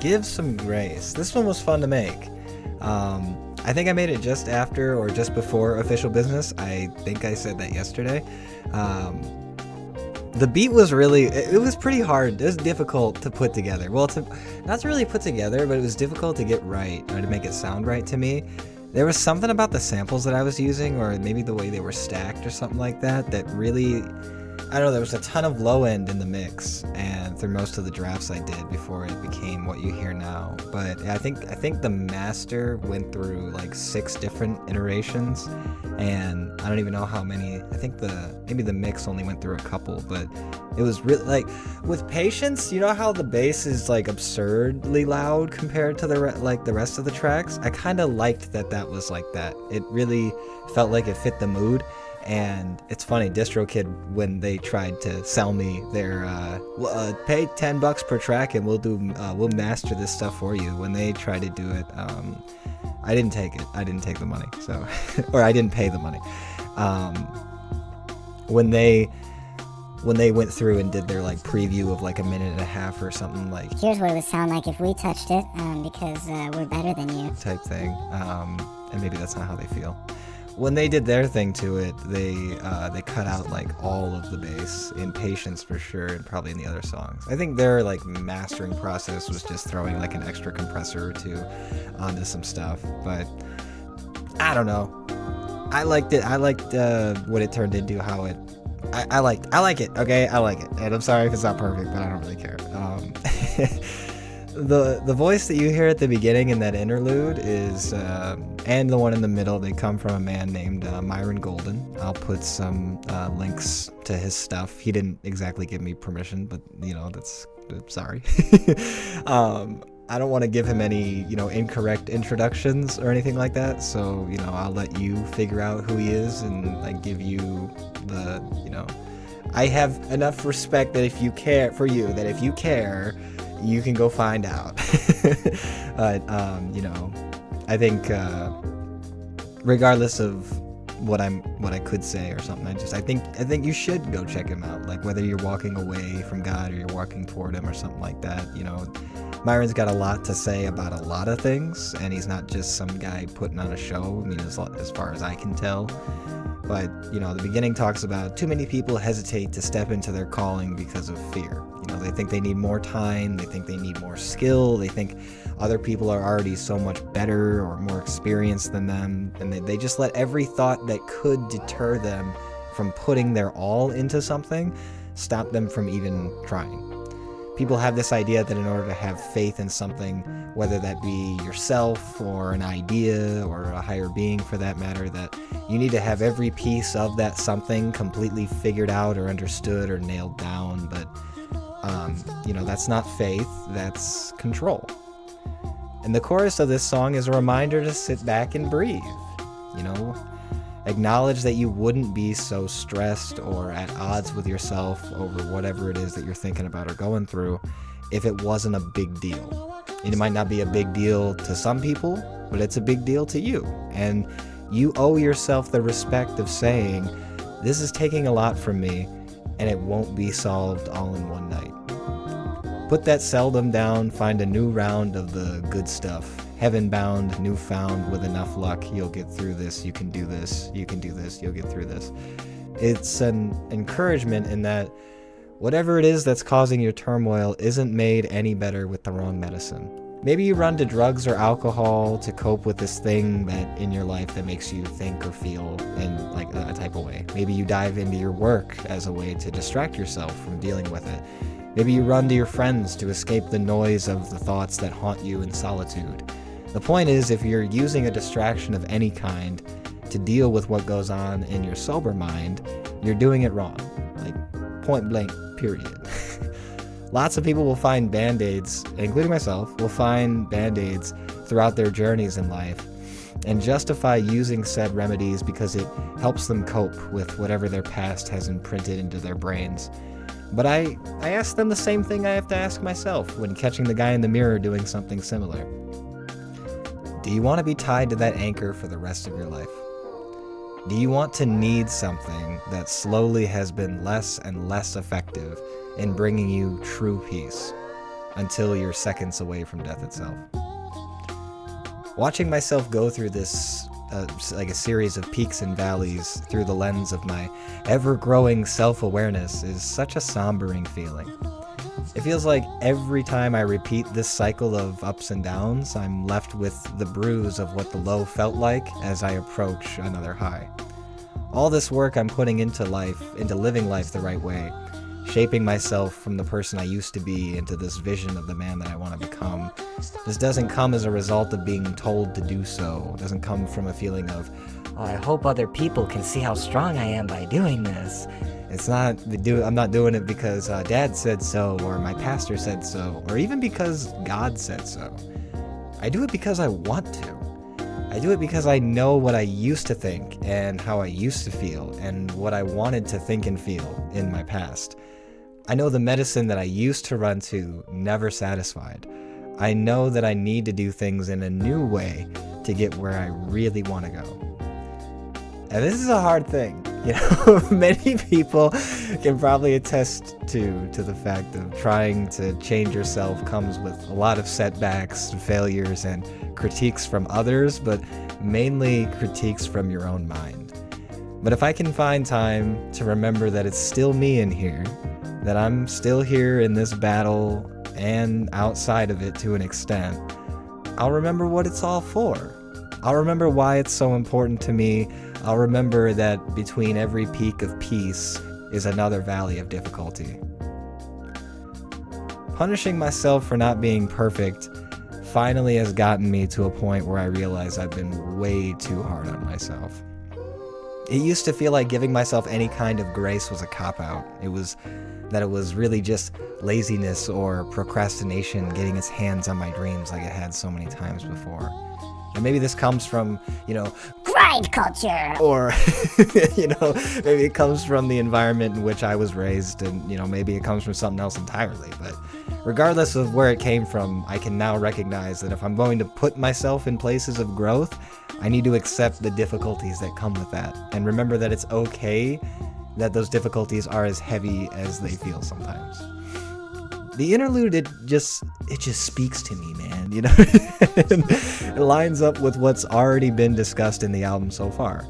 give some grace. This one was fun to make. I think I made it just after or just before official business. I think I said that yesterday. The beat was really, it was pretty hard. It was difficult to put together. Well, not to really put together, but it was difficult to get right, or to make it sound right to me. There was something about the samples that I was using, or maybe the way they were stacked or something like that, that really, I don't know, there was a ton of low end in the mix, and through most of the drafts I did before it became what you hear now. But I think the master went through like 6 different iterations, and I don't even know how many. I think maybe the mix only went through a couple, but it was really like, with Patience, you know how the bass is like absurdly loud compared to the rest of the tracks? I kind of liked that was like that. It really felt like it fit the mood. And it's funny, DistroKid, when they tried to sell me their pay $10 per track and we'll master this stuff for you, when they tried to do it, I didn't take it. I didn't take the money, so or I didn't pay the money. When they went through and did their like preview of like a minute and a half or something, like, here's what it would sound like if we touched it, because we're better than you, type thing, and maybe that's not how they feel. When they did their thing to it, they cut out like all of the bass in Patience for sure, and probably in the other songs. I think their like mastering process was just throwing like an extra compressor or two onto some stuff, but I don't know. I liked it. I liked what it turned into, how it. I like it. Okay, I like it, and I'm sorry if it's not perfect, but I don't really care. The voice that you hear at the beginning in that interlude is, and the one in the middle, they come from a man named Myron Golden. I'll put some links to his stuff. He didn't exactly give me permission, but that's sorry. I don't want to give him any incorrect introductions or anything like that. So I'll let you figure out who he is, and like give you the I have enough respect that if you care, you can go find out. But I think regardless of what I could say or something, I think you should go check him out. Like, whether you're walking away from God or you're walking toward him or something like that, Myron's got a lot to say about a lot of things, and he's not just some guy putting on a show. I mean, as far as I can tell. But, the beginning talks about too many people hesitate to step into their calling because of fear. They think they need more time, they think they need more skill, they think other people are already so much better or more experienced than them, and they just let every thought that could deter them from putting their all into something stop them from even trying. People have this idea that in order to have faith in something, whether that be yourself or an idea or a higher being for that matter, that you need to have every piece of that something completely figured out or understood or nailed down. But, that's not faith, that's control. And the chorus of this song is a reminder to sit back and breathe. Acknowledge that you wouldn't be so stressed or at odds with yourself over whatever it is that you're thinking about or going through if it wasn't a big deal. It might not be a big deal to some people, but it's a big deal to you. And you owe yourself the respect of saying, this is taking a lot from me, and it won't be solved all in one night. Put that seldom down, find a new round of the good stuff. Heaven bound, newfound, with enough luck, you'll get through this, you can do this, you can do this, you'll get through this. It's an encouragement in that whatever it is that's causing your turmoil isn't made any better with the wrong medicine. Maybe you run to drugs or alcohol to cope with this thing that in your life that makes you think or feel in like a type of way. Maybe you dive into your work as a way to distract yourself from dealing with it. Maybe you run to your friends to escape the noise of the thoughts that haunt you in solitude. The point is, if you're using a distraction of any kind to deal with what goes on in your sober mind, you're doing it wrong. Like, point blank, period. Lots of people will find band-aids, including myself, will find band-aids throughout their journeys in life and justify using said remedies because it helps them cope with whatever their past has imprinted into their brains. But I ask them the same thing I have to ask myself when catching the guy in the mirror doing something similar. Do you want to be tied to that anchor for the rest of your life? Do you want to need something that slowly has been less and less effective in bringing you true peace? until you're seconds away from death itself. Watching myself go through this, like a series of peaks and valleys through the lens of my ever-growing self-awareness is such a sombering feeling. It feels like every time I repeat this cycle of ups and downs, I'm left with the bruise of what the low felt like as I approach another high. All this work I'm putting into life, into living life the right way, shaping myself from the person I used to be into this vision of the man that I want to become. This doesn't come as a result of being told to do so. It doesn't come from a feeling of, oh, I hope other people can see how strong I am by doing this. I'm not doing it because Dad said so, or my pastor said so, or even because God said so. I do it because I want to. I do it because I know what I used to think and how I used to feel and what I wanted to think and feel in my past. I know the medicine that I used to run to never satisfied. I know that I need to do things in a new way to get where I really want to go. And this is a hard thing. Many people can probably attest to the fact of trying to change yourself comes with a lot of setbacks, failures, and critiques from others, but mainly critiques from your own mind. But if I can find time to remember that it's still me in here, that I'm still here in this battle and outside of it to an extent, I'll remember what it's all for. I'll remember why it's so important to me. I'll remember that between every peak of peace is another valley of difficulty. Punishing myself for not being perfect finally has gotten me to a point where I realize I've been way too hard on myself. It used to feel like giving myself any kind of grace was a cop-out. It was really just laziness or procrastination getting its hands on my dreams like it had so many times before. And maybe this comes from, grind culture. Or, maybe it comes from the environment in which I was raised, and, maybe it comes from something else entirely. But regardless of where it came from, I can now recognize that if I'm going to put myself in places of growth, I need to accept the difficulties that come with that. And remember that it's okay that those difficulties are as heavy as they feel sometimes. The interlude, it just speaks to me, man, It lines up with what's already been discussed in the album so far.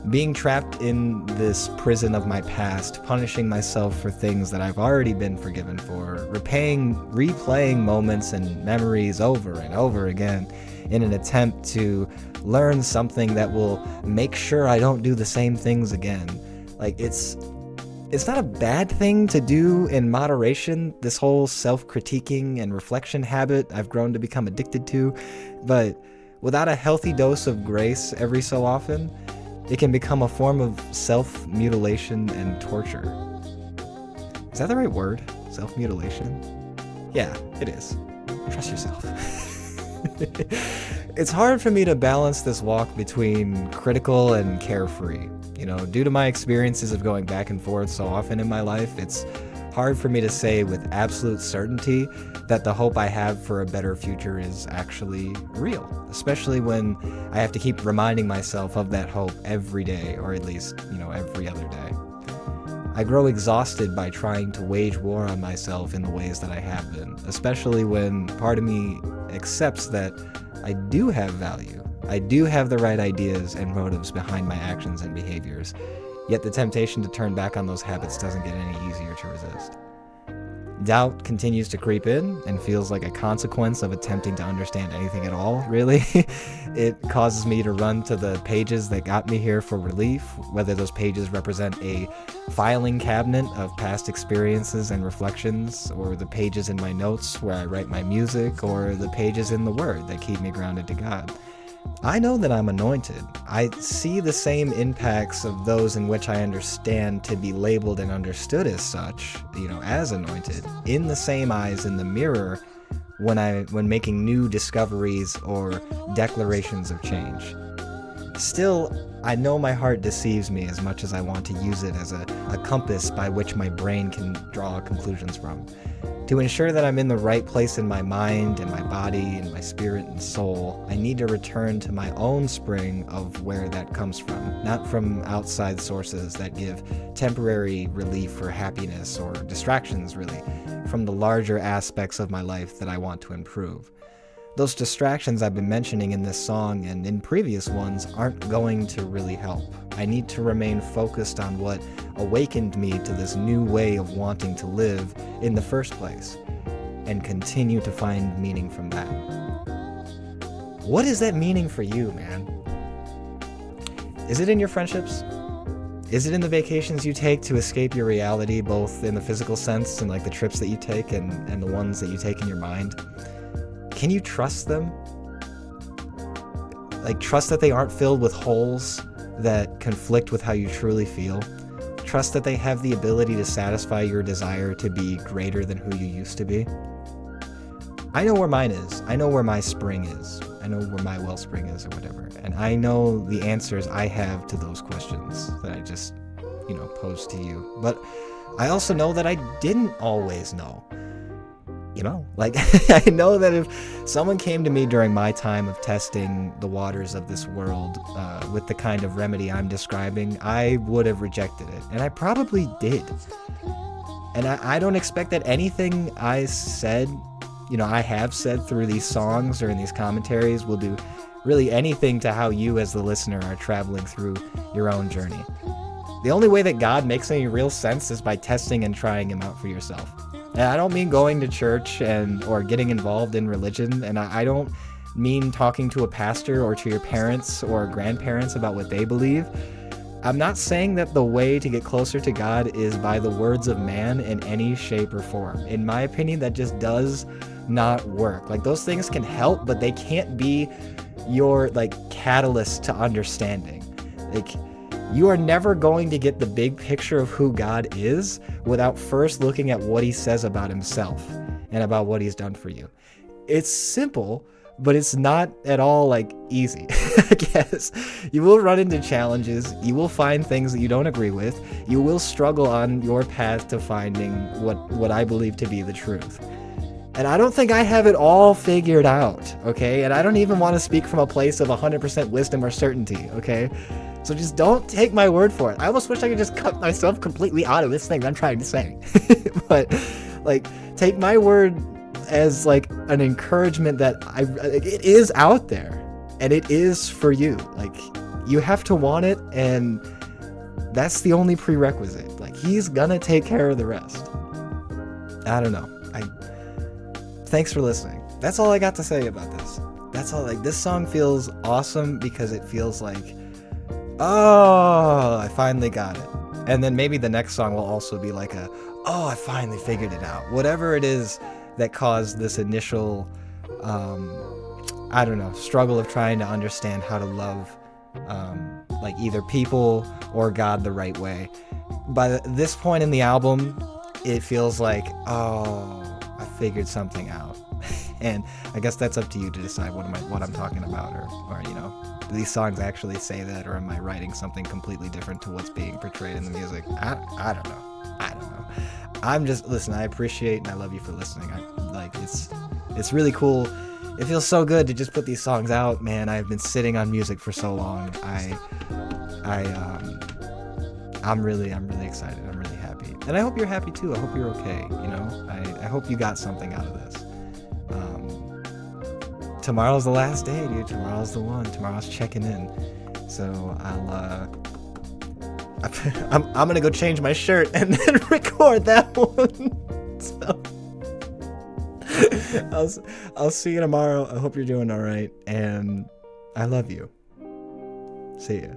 Being trapped in this prison of my past, punishing myself for things that I've already been forgiven for, replaying moments and memories over and over again in an attempt to learn something that will make sure I don't do the same things again. It's not a bad thing to do in moderation, this whole self-critiquing and reflection habit I've grown to become addicted to, but without a healthy dose of grace every so often, it can become a form of self-mutilation and torture. Is that the right word? Self-mutilation? Yeah, it is. Trust yourself. It's hard for me to balance this walk between critical and carefree. Due to my experiences of going back and forth so often in my life, it's hard for me to say with absolute certainty that the hope I have for a better future is actually real, especially when I have to keep reminding myself of that hope every day, or at least, every other day. I grow exhausted by trying to wage war on myself in the ways that I have been, especially when part of me accepts that I do have value. I do have the right ideas and motives behind my actions and behaviors, yet the temptation to turn back on those habits doesn't get any easier to resist. Doubt continues to creep in and feels like a consequence of attempting to understand anything at all, really. It causes me to run to the pages that got me here for relief, whether those pages represent a filing cabinet of past experiences and reflections, or the pages in my notes where I write my music, or the pages in the Word that keep me grounded to God. I know that I'm anointed. I see the same impacts of those in which I understand to be labeled and understood as such, as anointed, in the same eyes in the mirror when making new discoveries or declarations of change. Still, I know my heart deceives me as much as I want to use it as a compass by which my brain can draw conclusions from. To ensure that I'm in the right place in my mind and my body and my spirit and soul, I need to return to my own spring of where that comes from, not from outside sources that give temporary relief or happiness or distractions, really, from the larger aspects of my life that I want to improve. Those distractions I've been mentioning in this song and in previous ones aren't going to really help. I need to remain focused on what awakened me to this new way of wanting to live in the first place, and continue to find meaning from that. What is that meaning for you, man? Is it in your friendships? Is it in the vacations you take to escape your reality, both in the physical sense and like the trips that you take and the ones that you take in your mind? Can you trust them? Like, trust that they aren't filled with holes that conflict with how you truly feel? Trust that they have the ability to satisfy your desire to be greater than who you used to be? I know where mine is. I know where my spring is. I know where my wellspring is, or whatever. And I know the answers I have to those questions that I just, posed to you. But I also know that I didn't always know. I know that if someone came to me during my time of testing the waters of this world with the kind of remedy I'm describing, I would have rejected it. And I probably did. And I don't expect that anything I said, I have said through these songs or in these commentaries will do really anything to how you as the listener are traveling through your own journey. The only way that God makes any real sense is by testing and trying him out for yourself. And I don't mean going to church or getting involved in religion, and I don't mean talking to a pastor or to your parents or grandparents about what they believe. I'm not saying that the way to get closer to God is by the words of man in any shape or form. In my opinion, that just does not work. Like, those things can help, but they can't be your catalyst to understanding. You are never going to get the big picture of who God is without first looking at what he says about himself and about what he's done for you. It's simple, but it's not at all easy. I guess you will run into challenges. You will find things that you don't agree with. You will struggle on your path to finding what I believe to be the truth. And I don't think I have it all figured out, okay? And I don't even want to speak from a place of 100% wisdom or certainty, okay? So just don't take my word for it. I almost wish I could just cut myself completely out of this thing I'm trying to say. But take my word as an encouragement that it is out there and it is for you. You have to want it, and that's the only prerequisite. He's gonna take care of the rest. I don't know. Thanks for listening. That's all I got to say about this. That's all. This song feels awesome because it feels oh, I finally got it. And then maybe the next song will also be oh, I finally figured it out. Whatever it is that caused this initial, struggle of trying to understand how to love, either people or God the right way. By this point in the album, it feels oh, I figured something out. And I guess that's up to you to decide what I'm talking about, or do these songs actually say that, or am I writing something completely different to what's being portrayed in the music? I don't know. I'm just, listen, I appreciate and I love you for listening. It's really cool. It feels so good to just put these songs out, man. I've been sitting on music for so long. I'm really excited. I'm really happy. And I hope you're happy too. I hope you're okay. I hope you got something out of this. Tomorrow's the last day, dude. Tomorrow's the one. Tomorrow's checking in. So I'm gonna go change my shirt and then record that one. So I'll see you tomorrow. I hope you're doing all right, and I love you. See ya.